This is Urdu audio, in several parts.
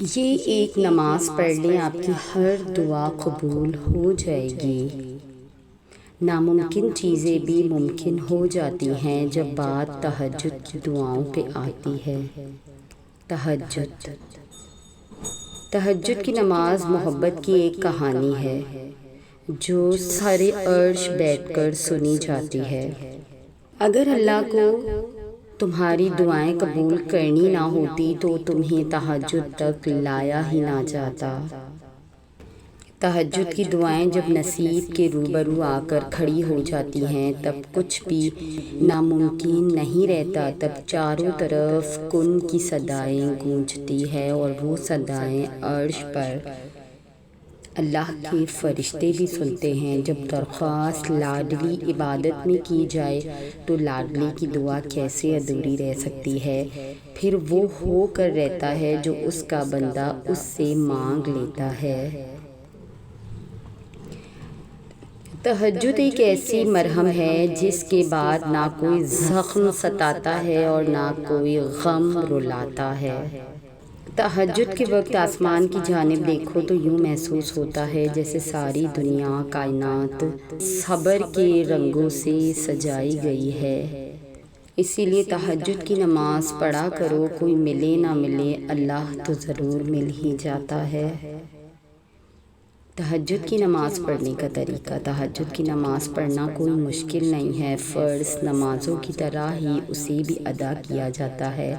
یہ ایک نماز پڑھ لیں، آپ کی ہر دعا قبول ہو جائے گی۔ ناممکن چیزیں بھی ممکن ہو جاتی ہیں جب بات تہجد کی دعاؤں پہ آتی ہے۔ تہجد کی نماز محبت کی ایک کہانی ہے جو سر عرش بیٹھ کر سنی جاتی ہے۔ اگر اللہ کو تمہاری دعائیں قبول کرنی نہ ہوتی تو تمہیں تہجد تک لایا ہی نہ جاتا۔ تہجد کی دعائیں جب نصیب کے روبرو آ کر کھڑی ہو جاتی ہیں تب کچھ بھی ناممکن نہیں رہتا۔ تب چاروں طرف کن کی صدائیں گونجتی ہیں اور وہ صدائیں عرش پر اللہ کے فرشتے بھی سنتے ہیں۔ جب درخواست لاڈلی عبادت میں کی جائے تو لاڈلی کی دعا کیسے ادھوری رہ سکتی ہے؟ پھر وہ ہو کر رہتا ہے جو اس کا بندہ اس سے مانگ لیتا ہے۔ تہجد ایک ایسی مرہم ہے جس کے بعد نہ کوئی زخم ستاتا ہے اور نہ کوئی غم رلاتا ہے۔ تہجد کے وقت آسمان کی جانب دیکھو تو یوں محسوس ہوتا ہے جیسے ساری دنیا کائنات صبر کے رنگوں سے سجائی گئی ہے۔ اسی لیے تہجد کی نماز پڑھا کرو، کوئی ملے نہ ملے اللہ تو ضرور مل ہی جاتا ہے۔ تہجد کی نماز پڑھنے کا طریقہ۔ تہجد کی نماز پڑھنا کوئی مشکل نہیں ہے، فرض نمازوں کی طرح ہی اسے بھی ادا کیا جاتا ہے۔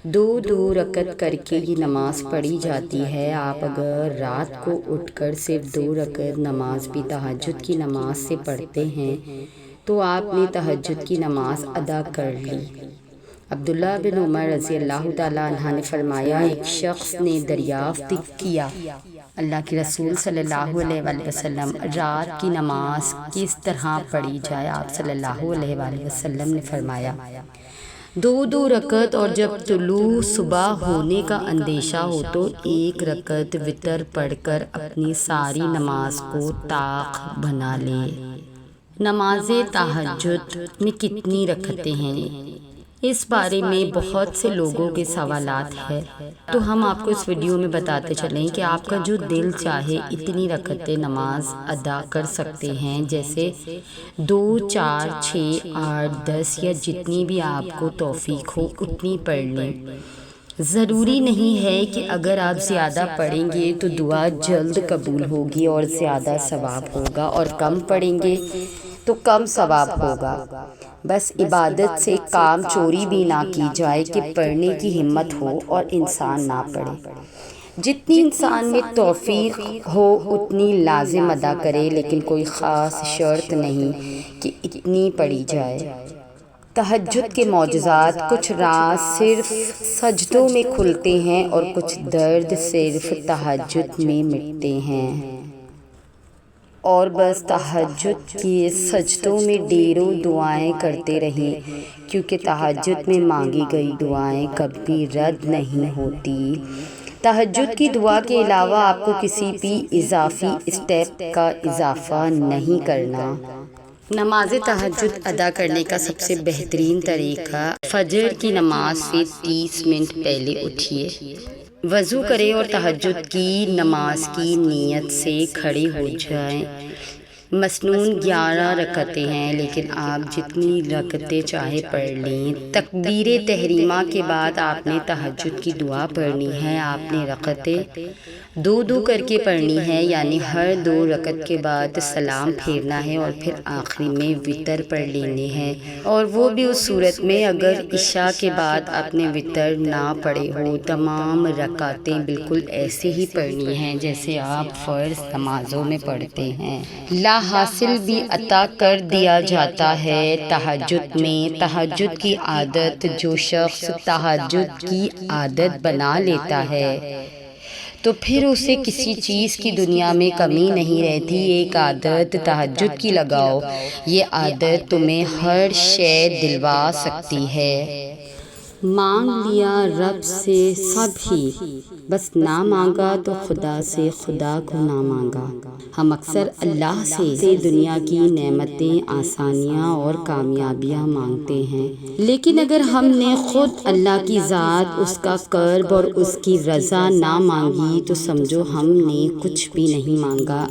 دو رکعت کر کے یہ نماز پڑھی جاتی ہے۔ آپ اگر رات کو اٹھ کر صرف 2 رکعت نماز بھی تہجد کی نماز سے پڑھتے ہیں تو آپ نے تہجد کی نماز ادا کر لی۔ عبداللہ بن عمر رضی اللہ تعالیٰ عنہ نے فرمایا، ایک شخص نے دریافت کیا، اللہ کے رسول صلی اللہ علیہ وآلہ وسلم، رات کی نماز کس طرح پڑھی جائے؟ آپ صلی اللہ علیہ وآلہ وسلم نے فرمایا، 2 رکعت، اور جب طلوع صبح ہونے کا اندیشہ ہو تو 1 رکعت وتر پڑھ کر اپنی ساری نماز کو طاق بنا لے۔ نماز تہجد میں کتنی رکعتیں ہیں؟ اس بارے میں بہت سے لوگوں کے سوالات ہیں، تو ہم آپ کو اس ویڈیو میں بتاتے چلیں کہ آپ کا جو دل چاہے اتنی رکعتیں نماز ادا کر سکتے ہیں، جیسے 2، 4، 6، 8، 10 یا جتنی بھی آپ کو توفیق ہو اتنی پڑھ لیں۔ ضروری نہیں ہے کہ اگر آپ زیادہ پڑھیں گے تو دعا جلد قبول ہوگی اور زیادہ ثواب ہوگا، اور کم پڑھیں گے تو کم ثواب ہوگا۔ بس عبادت سے کام چوری بھی نہ کی جائے کہ پڑھنے کی ہمت ہو اور انسان نہ پڑھے۔ جتنی انسان میں توفیق ہو اتنی لازم ادا کرے، لیکن کوئی خاص شرط نہیں کہ اتنی پڑھی جائے۔ تہجد کے معجزات۔ کچھ راز صرف سجدوں میں کھلتے ہیں اور کچھ درد صرف تہجد میں مٹتے ہیں۔ اور بس تہجد کے سجدوں میں ڈھیروں دعائیں کرتے رہیں، کیونکہ تہجد میں مانگی گئی دعائیں کبھی رد نہیں ہوتی۔ تہجد کی دعا کے علاوہ آپ کو کسی بھی اضافی اسٹیپ کا اضافہ نہیں کرنا۔ نماز تہجد ادا کرنے کا سب سے بہترین طریقہ، فجر کی نماز سے 30 منٹ پہلے اٹھیے، وضو کریں اور تہجد کی نماز کی نیت سے کھڑے ہو جائیں۔ مسنون 11 رکعتیں ہیں، لیکن آپ جتنی رکعتیں چاہے پڑھ لیں۔ تکبیر تحریمہ کے بعد آپ نے تہجد کی دعا پڑھنی ہے۔ آپ نے رکعتیں 2 کر کے پڑھنی ہے، یعنی ہر 2 رکعت کے بعد سلام پھیرنا ہے اور پھر آخری میں وتر پڑھ لینے ہیں، اور وہ بھی اس صورت میں اگر عشاء کے بعد آپ نے وتر نہ پڑھے ہو۔ تمام رکعتیں بالکل ایسے ہی پڑھنی ہیں جیسے آپ فرض نمازوں میں پڑھتے ہیں۔ لا حاصل بھی عطا کر دیا جاتا ہے تہجد میں۔ تہجد کی عادت، جو شخص تہجد کی عادت بنا لیتا ہے تو پھر اسے کسی چیز کی دنیا میں کمی نہیں رہتی۔ ایک عادت تہجد کی لگاؤ، یہ عادت تمہیں ہر شے دلوا سکتی ہے۔ مانگ لیا رب سے سب ہی، بس نہ مانگا تو خدا سے خدا کو نہ مانگا۔ ہم اکثر اللہ سے دنیا کی نعمتیں، آسانیاں اور کامیابیاں مانگتے ہیں، لیکن اگر ہم نے خود اللہ کی ذات، اس کا قرب اور اس کی رضا نہ مانگی تو سمجھو ہم نے کچھ بھی نہیں مانگا۔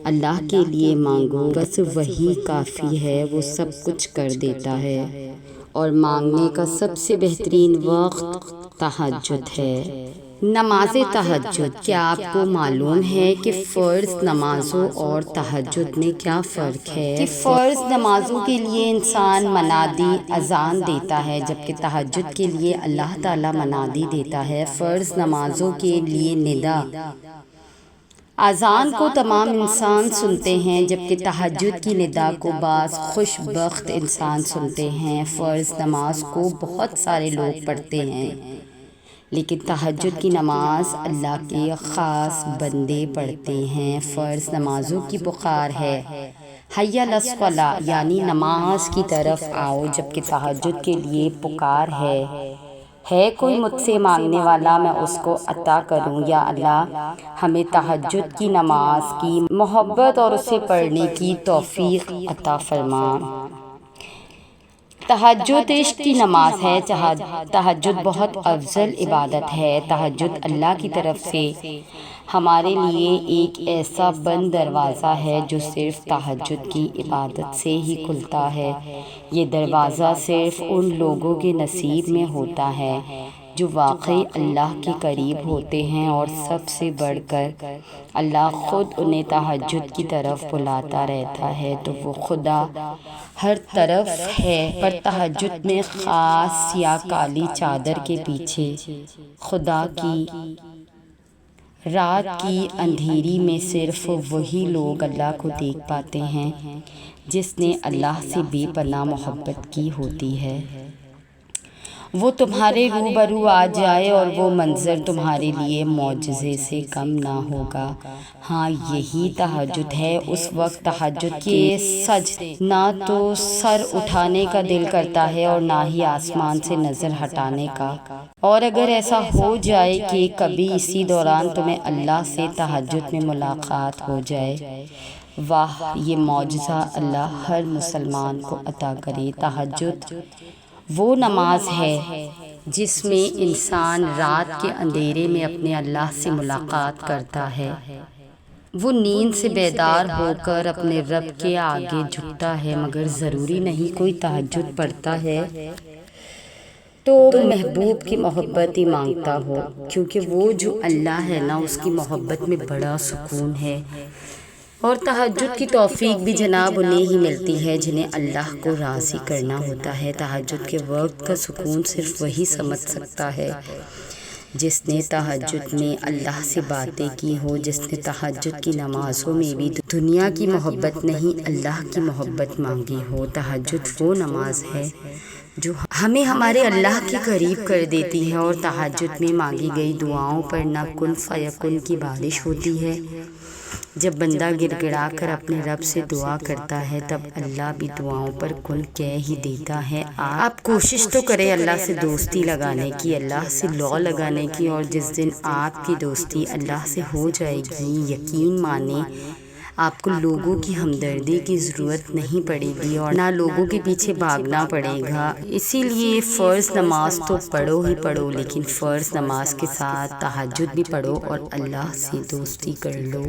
اللہ کے لیے مانگو، بس وہی کافی ہے، وہ سب کچھ کر دیتا ہے۔ اور مانگنے کا سب سے بہترین وقت تہجد ہے۔ نماز تہجد، کیا آپ کو معلوم ہے کہ فرض نمازوں اور تہجد میں کیا فرق ہے؟ کہ فرض نمازوں کے لیے انسان منادی اذان دیتا ہے، جبکہ تہجد کے لیے اللہ تعالیٰ منادی دیتا ہے۔ فرض نمازوں کے لیے ندا، اذان کو تمام انسان سنتے ہیں، جبکہ تہجد کی ندا کو بعض خوش بخت انسان سنتے ہیں۔ فرض نماز کو بہت سارے لوگ پڑھتے ہیں، لیکن تہجد کی نماز اللہ کے خاص بندے پڑھتے ہیں۔ فرض نمازوں کی پکار ہے حی علی الصلاۃ، یعنی نماز کی طرف آؤ، جبکہ تہجد کے لیے پکار ہے کوئی مجھ سے مانگنے والا میں اس کو عطا کروں۔ یا اللہ ہمیں تہجد کی نماز کی محبت اور اسے پڑھنے کی توفیق عطا فرما۔ تہجد عشق کی نماز ہے۔ تہجد بہت افضل عبادت ہے۔ تہجد اللہ کی طرف سے ہمارے لیے ایک ایسا بند دروازہ ہے جو صرف تہجد کی عبادت سے ہی کھلتا ہے۔ یہ دروازہ صرف ان لوگوں کے نصیب میں ہوتا ہے جو واقعی اللہ کے قریب ہوتے ہیں، اور سب سے بڑھ کر اللہ خود انہیں تہجد کی طرف بلاتا رہتا ہے۔ تو وہ خدا ہر طرف ہے، پر تہجد میں خاص سیاہ کالی چادر کے پیچھے خدا کی رات کی اندھیری میں صرف وہی لوگ اللہ کو دیکھ پاتے ہیں جس نے اللہ سے بے پناہ محبت کی ہوتی ہے۔ وہ تمہارے روبرو آ جائے اور وہ منظر تمہارے لیے معجزے سے کم نہ ہوگا۔ ہاں یہی تہجد ہے۔ اس وقت تہجد کے سجدے نہ تو سر اٹھانے کا دل کرتا ہے اور نہ ہی آسمان سے نظر ہٹانے کا۔ اور اگر ایسا ہو جائے کہ کبھی اسی دوران تمہیں اللہ سے تہجد میں ملاقات ہو جائے، واہ یہ معجزہ اللہ ہر مسلمان کو عطا کرے۔ تہجد وہ نماز ہے جس میں انسان رات کے اندھیرے میں اپنے اللہ سے ملاقات کرتا ہے۔ وہ نیند سے بیدار ہو کر اپنے رب کے آگے جھکتا ہے، مگر ضروری نہیں کوئی تہجد پڑھتا ہے تو محبوب کی محبت ہی مانگتا ہو، کیونکہ وہ جو اللہ ہے نا، اس کی محبت میں بڑا سکون ہے۔ اور تہجد کی توفیق بھی جناب انہیں ہی ملتی ہے جنہیں اللہ کو راضی کرنا ہوتا ہے۔ تہجد کے وقت کا سکون صرف وہی سمجھ سکتا ہے جس نے تہجد میں اللہ سے باتیں کی ہو، جس نے تہجد کی نمازوں میں بھی دنیا کی محبت نہیں اللہ کی محبت مانگی ہو۔ تہجد وہ نماز ہے جو ہمیں ہمارے اللہ کے قریب کر دیتی ہے، اور تہجد میں مانگی گئی دعاؤں پر نہ کن فیکن کی بارش ہوتی ہے۔ جب بندہ گڑ گڑا کر اپنے رب سے دعا کرتا ہے تب اللہ بھی دعاؤں پر کن کہہ ہی دیتا ہے۔ آپ کوشش تو کریں اللہ سے دوستی لگانے کی، اللہ سے لو لگانے کی، اور جس دن آپ کی دوستی اللہ سے ہو جائے گی، یقین مانیں آپ کو لوگوں کی ہمدردی کی ضرورت نہیں پڑے گی اور نہ لوگوں کے پیچھے بھاگنا پڑے گا۔ اسی لیے فرض نماز تو پڑھو ہی پڑھو، لیکن فرض نماز کے ساتھ تہجد بھی پڑھو اور اللہ سے دوستی کر لو۔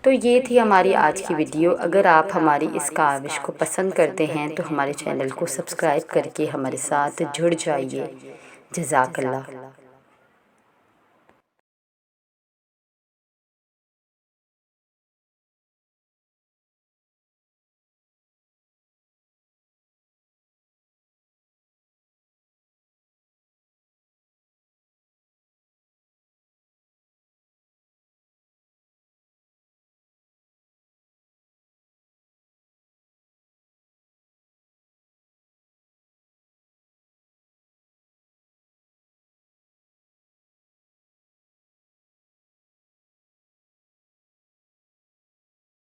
تو یہ تھی ہماری آج کی ویڈیو۔ اگر آپ ہماری اس کاوش کو پسند کرتے ہیں تو ہمارے چینل کو سبسکرائب کر کے ہمارے ساتھ جڑ جائیے۔ جزاک اللہ۔